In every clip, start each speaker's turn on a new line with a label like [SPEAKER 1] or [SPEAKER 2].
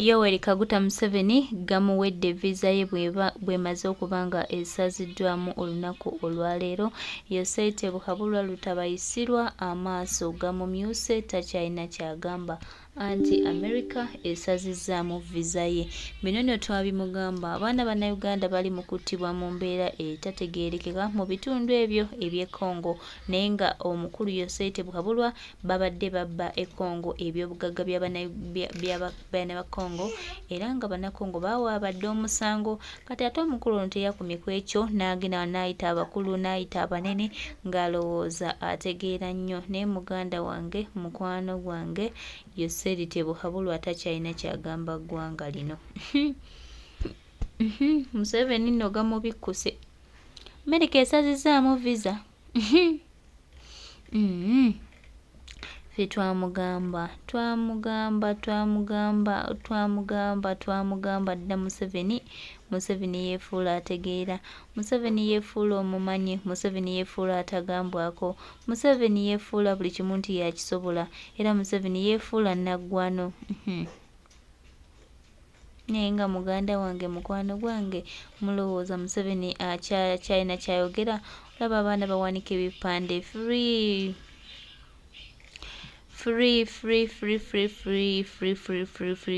[SPEAKER 1] Yoweri Kaguta Museveni gamuwedde visa ye bwemaze okubanga esaziddwamu olunaku olwaleero. Yosete Buhabulwa lutabayisirwa amaaso gamumyuse takyalina kyagamba anti America esazizzaamu visa ye. Bino nno twabimugamba abaana bannayuganda bali mu kuttibwa mu mbeera etategeerekeka mu bitundu ebyo eby'e Congo naye nga omukulu Yosete Buhabulwa babadde babba e Congo ebyobugagga by'abaana ba Congo era nga bannakongo bawaabadde omusango kati ate omukulu ono teyakumye ku ekyo n'agenda n'ayita abakulu n'ayita abanene ng'alowooza ategeera nnyo naye muganda wange mukwano gwange Yosete Buhabulwa takyalina kyagamba ggwanga lino. Museveni nno gamubikkuse America esazizzaamu visa. Ffe twamugamba dda Museveni yeefuula ategeera, Museveni yeefuula omumanyi, Museveni yeefuula atagambwako, Museveni yeefuula buli kimu nti yakisobola era Museveni yeefuula naggwano. Naye nga muganda wange mukwano gwange mulowooza Museveni akyalina kyayogera? Olaba abaana bawanika ebipande free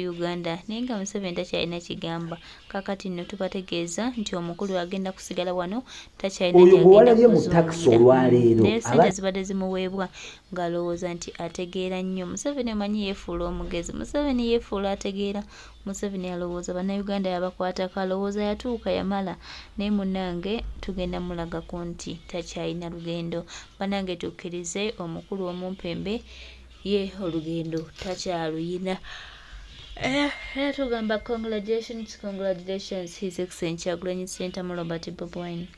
[SPEAKER 1] Uganda. Naye nga Museveni takyalina kigamba. Kakati nno tubategeeza nti omukulu agenda kusigala wano takyalina naye sente zibadde zimuweebwa ng'alowooza nti ategeera nnyo. Museveni omanyi yeefuula omugezi, Museveni yeefuula ategeera, Museveni alowooza bannayuganda yabakwatako, alowooza yatuuka yamala. Naye munnange tugenda mulagako nti takyalina lugendo. Bannange tukkirize omukulu omumpembe ye olugendo takyaluyina. Era tugamba congratulations His Excellency Kyagulanyi Ssentamu Robert Bobi Wine.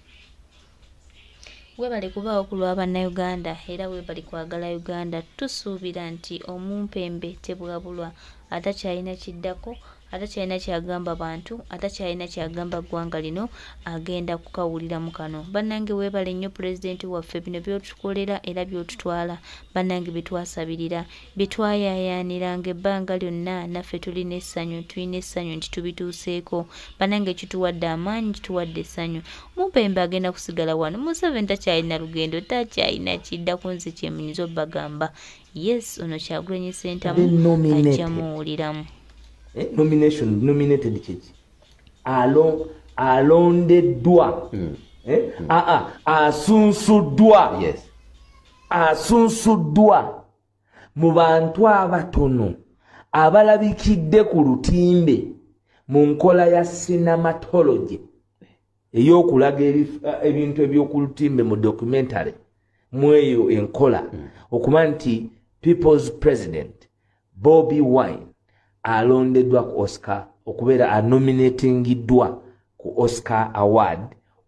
[SPEAKER 1] Weebale kubaawo ku lw'abannayuganda era weebale kwagala Uganda. Tusuubira nti omumpembe Tebwabulwa atakyalina kiddako, atakyalina kyagamba bantu, atakyalina kyagamba ggwanga lino, agenda kukawuliramu kano. Bannange weebale nnyo pulezidenti waffe, bino by'otukolera era by'otutwala bannange bitwasabirira, bitwayayaaniranga ebbanga lyonna, naffe tulina essanyu nti tubituuseeko. Bannange kituwadde amaanyi, kituwadde essanyu. Mumpembe agenda kusigala wano, Museveni takyalina lugendo, takyalina kiddako, nze kyemunyinza obbagamba. Yes, ono Kyagulanyi Ssentamu ajja muwuliramu.
[SPEAKER 2] Nominated kiki alondeddwa asunsuddwa mu bantu abatono abalabikidde ku lutimbe mu nkola ya cinematology ey'okulaga ebintu eby'oku lutimbe mu documentary mweyo enkola okuba nti People's President Bobi Wine alondeddwa ku Oscar okubeera anominatingiddwa ku Oscar Award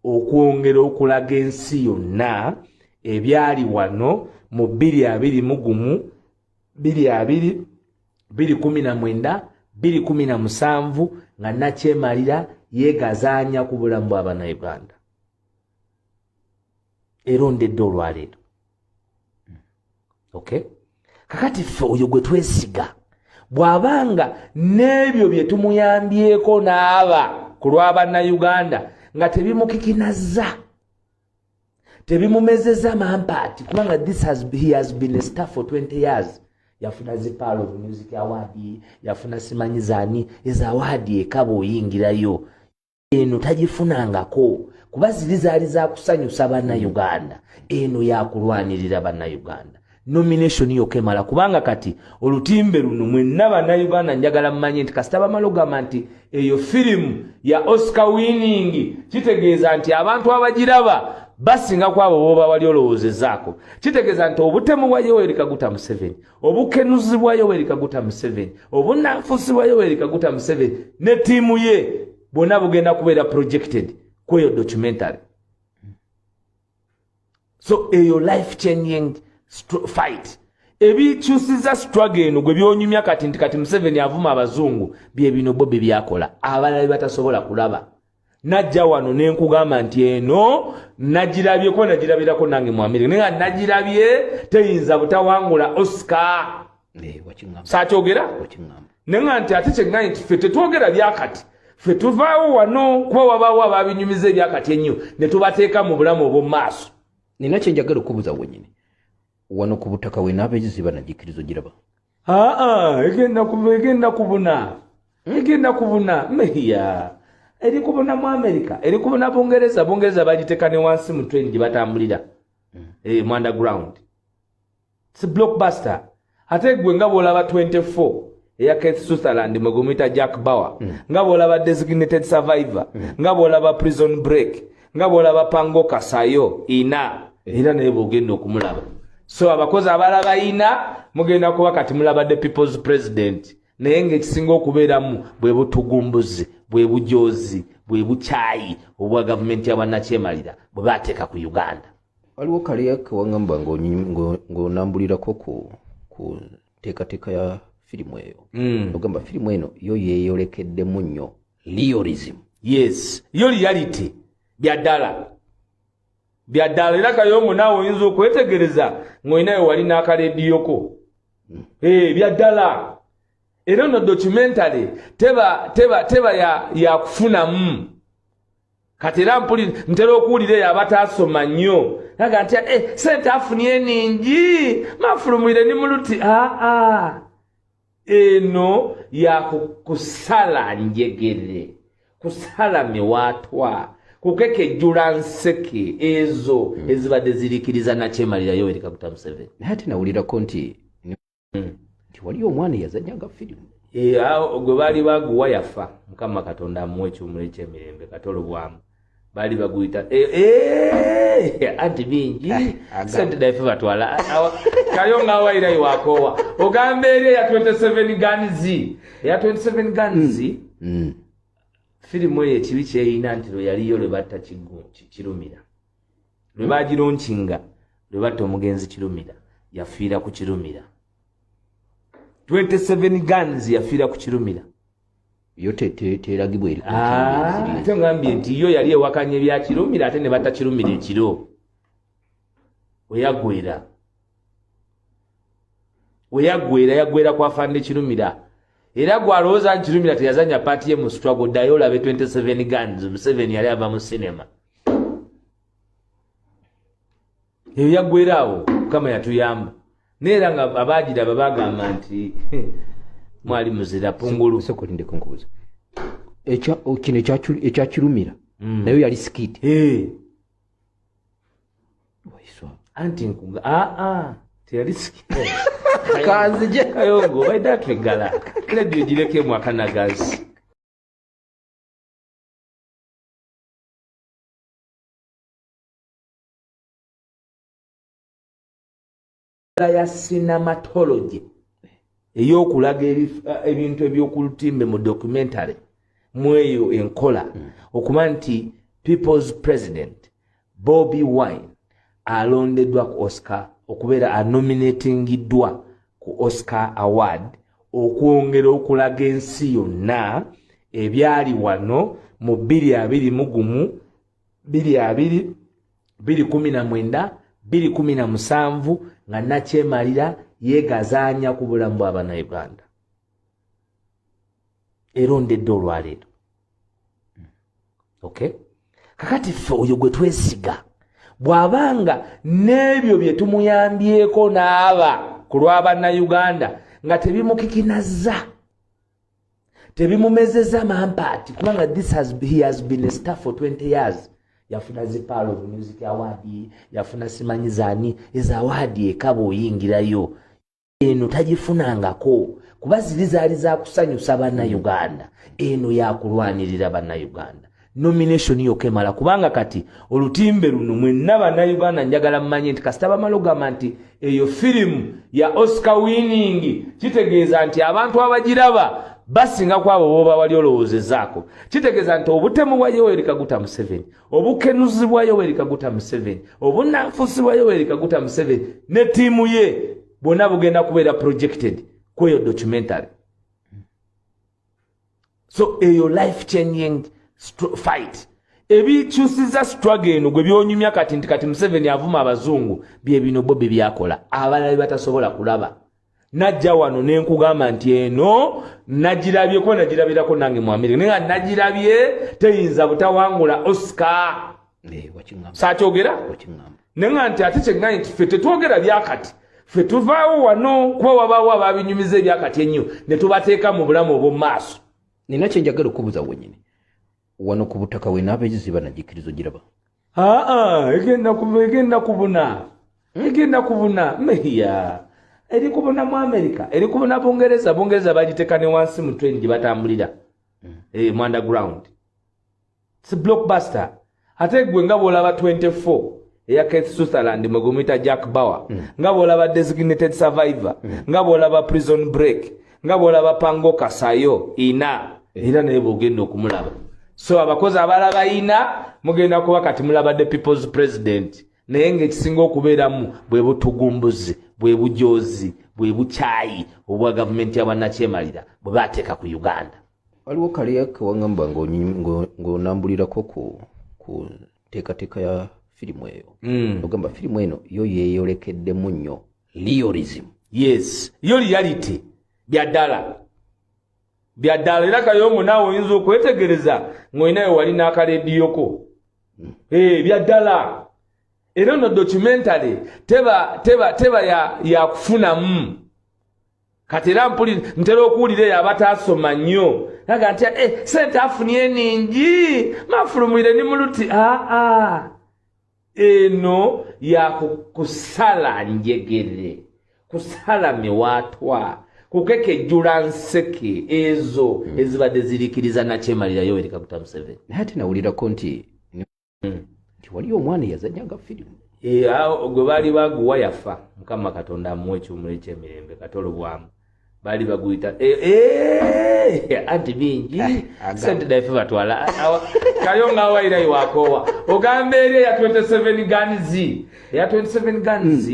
[SPEAKER 2] okwongera okulaga ensi yonna ebyali wano mu 2020, 2019, 2017 nga nakyemalira yeegazaanya ku bulamu bw'Abannayuganda. Erondedde olwaleero. Okay? Kakati ffe oyo gwe twesiga bw'abanga n'ebyo bye tumuyambyeko n'aba ku lw'Abannayuganda nga tebimukikinaza, tebimumezeza mampaati, kubanga he has been a star for 20 years. Yafuna zipaalo of music award, yafuna simanyizaani ezawaadi ekaba oyingirayo. Eno tagifunangako kuba ziri zaali za kusanyusa Bannayuganda, eno yakulwanirira Bannayuganda. Nomination yokka emala kubanga kati olutimbe luno mwenna Bannayuganda njagala mmanye nti kasita bamala ogamba nti eyo firimu ya Oscar winning kitegeeza nti abantu abagiraba basinga ku abo b'oba wali olowoozezaako. Kitegeeza nti obutemu bwa Yoweri Kaguta Museveni, obukenuzi bwa Yoweri Kaguta Museveni, obunanfusi bwa Yoweri Kaguta Museveni ne ttiimu ye bonna bugenda kubeera projected ku eyo documentary. So eyo life changing fight ebikyusiza struggle eno gwe byonyumya kati nti kati Museveni avuma abazungu bye bino Bobi byakola abalala batasobola kulaba. Najja wano nenkugamba nti eno nagirabyeko, nagirabirako nange mu Amerika naye nagirabye teyinza butawangula Oscar. Sakyogera
[SPEAKER 3] nenga nti ate kyenga nti ffe tetwogera byakati ffe tuvaawo wano kuba wabaawo ababinyumiza ebyakati ennyo ne tubateeka mu bulamu obw'omu maaso.
[SPEAKER 4] Nina kye njagala okubuuza wennyini wano ku butaka we n'abeeziba nagikkirizo giraba.
[SPEAKER 3] Egenda kubuna meya eri kubuna mu America eri kubuna Bungereza bagiteeka ne wansi mu train gye batambulira mu underground. It's a blockbuster. Ate gwe nga bw'olaba 24 eya Keith Sutherland mwe gumuyita Jack Bauer nga bw'olaba Designated Survivor nga bw'olaba Prison Break nga bw'olaba Pango Kasayo era naye bw'ogenda okumulaba. So abakozi abalaba ina mugenda kuba kati mulaba the people's president naye ng'ekisinga okubeeramu bwe butugumbuzi bwe bujozi bwe bukyayi obwa gavumenti y'abannakyemalira bwe baateeka ku Uganda.
[SPEAKER 4] Waliwo kale kewangamba ng'onambulirako ku teekateeka ya firimu eyo. Ogamba firimu eno yo yeeyolekeddemu nnyo realism.
[SPEAKER 3] Yes, yo reality byaddala era Kayongo naawe oyinza okwetegereza ng'olinayo wali n'akalediyoko. Byaddala era no documentary teba ya kufunamu kati era ntera okuwulira eyo abataasoma nnyo naga nti sente afunye ningi mafulumwire ni muluti eno ya kusala njegere kusala miwatwa kukekejjula nseke ezo ezibadde zirikiriza nakyemalira Yoweri Kaguta Museveni.
[SPEAKER 4] Naye ate nawulirako nti waliyo omwana eyazannyaga firimu.
[SPEAKER 3] Gwe baali baguwa yafa Mukama Katonda amuwe ekyumula eky'emirembe katolobwamu baali baguyita anti bingi sente daife batwala Kayongo awairayo wakoowa ogamba eri eya 27 guns firimu eyo ekibi kyeyina nti lwe yaliyo lwe batta Kirumira lwe bagironkinga lwe batta omugenzi Kirumira yafiira ku Kirumira. 27 guns yafiira ku Kirumira.
[SPEAKER 4] Yo teragibwa eri
[SPEAKER 3] ate ngambye nti yo yali ewakanya ebya Kirumira ate ne batta Kirumira ekiro yagwera kwa Fande Kirumira era gwalowooza nti Kirumira teyazanya paati ye mu struggle ddayo olabe 27 guns Museveni yali ava mu sinema eyo yaggweraawo Mukama yatuyamba neera nga abaagiraba bagamba nti mwali muzira pungulu.
[SPEAKER 4] Sokolindeko nkubuza kino ekya Kirumira nayo yali sikiti
[SPEAKER 3] anti nkuga teyali sikiti kanzije Kayongo baida twegala radio gireke mu akanagazi ya cinematology ey'okulaga ebintu eby'okulutimbe mu documentary mweyo enkola okuba nti people's president Bobi Wine alondeddwa ku Oscar okubeera anominatingiddwa ku Oscar award okwongera okulaga ensi yonna ebyali wano mu 2021 2019 2017 nga nakyemalira yeegazaanya ku bulamu bw'Abannayuganda erondedde olwaleero. Okay, kakati ffe oyo gwe twesiga bw'abanga n'ebyo bye tumuyambyeko n'aba ku lw'Abannayuganda nga tebimukikinaza tebimumezeza mampaati kubanga he has been a star for 20 years. Yafuna zipaalo of music award yafuna simanyizaani ezawaadi ekaba oyingirayo eno tagifunangako kuba ziri zaali za kusanyusa Bannayuganda eno yakulwanirira Bannayuganda nomination yokka emala kubanga kati olutimbe luno mwenna Bannayuganda njagala mmanye nti kasita bamala ogamba nti eyo firimu ya Oscar winning kitegeeza nti abantu abagiraba basinga kwabo boba wali olowoozezaako kitegeeza nti obutemu bwa Yoweri Kaguta Museveni obukenuzi bwa Yoweri Kaguta Museveni obunanfusi bwa Yoweri Kaguta Museveni ne ttiimu ye bonna bugenda kubeera projected kweyo documentary. So eyo life changing fight ebikyusiza struggle eno gwe byonyumya kati nti kati Museveni avuma abazungu bye bino bo bye byakola abalala batasobola kulaba najja wano ne nkugamba nti eno nagirabyeko nagirabirako nange mu Amerika naye nga nagirabye teyinza butawangula Oscar saakyogera naye nga nti ate kyeŋŋambye nti ffe tetwogera byakati ffe tuvaawo wano kuba wabaawo ababinyumiza ebyakati ennyo ne tubateeka mu bulamu obw'omu maaso.
[SPEAKER 4] Nina kye njagala okubuuza wennyini wano ku butaka we n'abeeziba nagikkirizo giraba egenda kubuna meya eri kubuna mu Amerika eri kubuna Bungereza bagiteeka ne wansi mu train gye batambulira mu underground. It's a blockbuster. Ate gwe nga bw'olaba 24 eya Keith Sutherland mwe gumuyita Jack Bauer nga bw'olaba Designated Survivor nga bw'olaba Prison Break nga bw'olaba Pango Kasayo ina era naye bw'ogenda okumulaba. So abakozi abalaba ina mugenda kuba kati mulaba the people's president naye ng'ekisinga okubeeramu bwe butugumbuzi bwe bujoozi bwe bukyayi obwa gavumenti y'abannakyemalira bwe baateeka ku Uganda. Waliwo kale kewangamba ng'onambulirako ku nteekateeka ya firimu eyo ogamba firimu eno yo yeeyolekeddemu nnyo realism.
[SPEAKER 3] Yes, yo reality byaddala era kayongo naawe oyinza okwetegereza ng'olinayo wali n'akalediyoko byaddala era no documentary teba ya kufunamu kati era ntera okuwulira eyo abataasoma nnyo naga nti sente afunye ningi mafulumwire ni muluti eno ya kusala njegere kusala miwaatwa kukekejjula nseke ezo ezibadde zirikiriza nakyemalira Yoweri Kaguta Museveni.
[SPEAKER 4] Naye ate nawulirako nti waliyo omwana eyazannyaga firimu
[SPEAKER 3] gwe baali baguwa yafa Mukama Katonda amuwa ekyumula ekyemirembe katolo bwamu baali baguyita anti bingi sente daife batwala kayonga awaira iwakowa ogamba eri ya 27 guns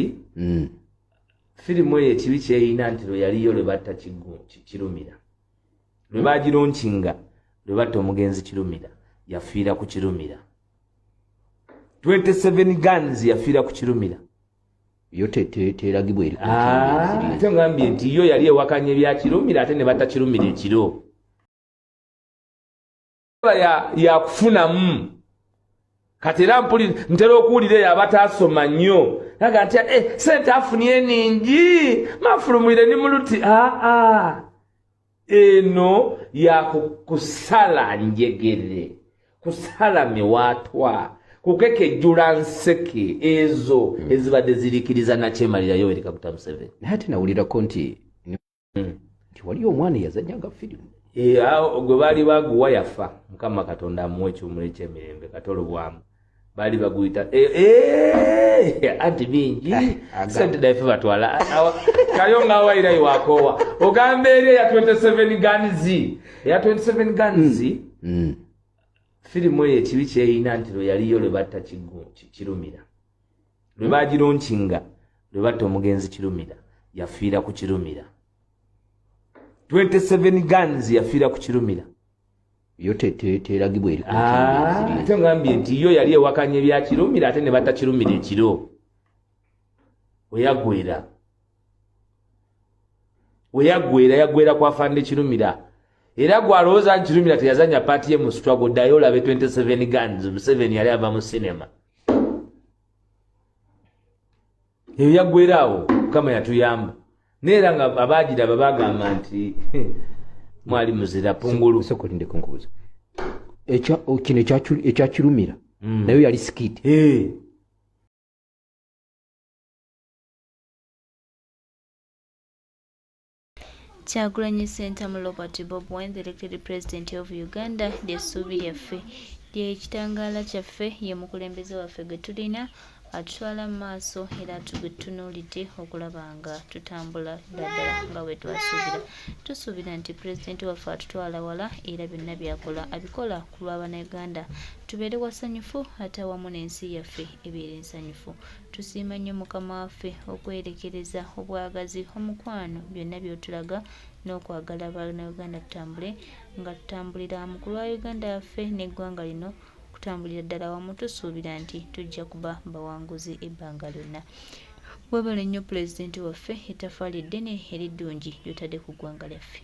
[SPEAKER 3] firimu eyo ekibi kyeyina nti lwe yaliyo lwe batta kirumira lwe bagironkinga lwe batta omugenzi kirumira yafiira ku kirumira 27 guns yafiira ku kirumira
[SPEAKER 4] yo teragibwa eri
[SPEAKER 3] ate ngambye nti yo yali ewakanya ebya kirumira ate ne batta kirumira ekiro ya kufunamu kati era ntera okuwulira eyo abataasoma nnyo naga nti sente afunye ningi mafulumwire ni muluti eno ya kusala njegere kusala miwaatwa kukekejjula nseke ezo ezibadde zirikiriza nakyemalira Yoweri Kaguta Museveni.
[SPEAKER 4] Naye ate nawulirako nti waliyo omwana eyazannyaga firimu
[SPEAKER 3] gwe baali baguwa yafa Mukama Katonda amuwa ekyumula ekyemirembe katolo bwamu baali baguyita anti bingi sente daife batwala kayonga awaira iwakowa ogamba eri ya 27 guns firimu eyo ekibi kyeyina nti lwe yaliyo lwe batta kirumira lwe bagironkinga lwe batta omugenzi kirumira yafiira ku kirumira 27 guns yafiira ku kirumira
[SPEAKER 4] yo teragibwa eri
[SPEAKER 3] ate ngambye nti yo yali ewakanya ebya kirumira ate ne batta kirumira ekiro yagwera kwafande kirumira era gwalowooza nti kirumira teyazanya paati ye mu struggle ddayo olabe 27 guns Museveni yali ava mu sinema eyo yaggweraawo Mukama yatuyamba neera nga abaagiraba bagamba nti mwali muzira pungulu
[SPEAKER 4] sokolindeko nkubuza kino ekyakirumira nayo yali sikiti
[SPEAKER 1] Kyagulanyi Ssentamu Robert Bob Wine, the elected president of Uganda, ly'essuubi lyaffe lyekitangaala kyaffe ye mukulembeze waffe gwe tulina atutwala mu maaso era tugetunuulidde okulaba nga tutambula ddala nga bwe twasuubira. Tusuubira nti pulezidenti waffe atutwala wala era byonna byakola abikola ku lw'Abannayuganda tubeere wasanyufu ate awamu n'ensi yaffe ebeere ensanyufu. Tusiima nnyo Mukama waffe okwerekereza obwagazi omukwano byonna by'otulaga n'okwagala Abannayuganda tutambule nga tutambulira mu kulwa Uganda yaffe n'eggwanga lino kutambulira ddala wamu. Tusuubira nti tujja kuba bawanguzi ebbanga lyonna. Webale nnyo pulezidenti waffe, ettaffaali eddene eriddungi ly'otadde ku ggwanga lyaffe.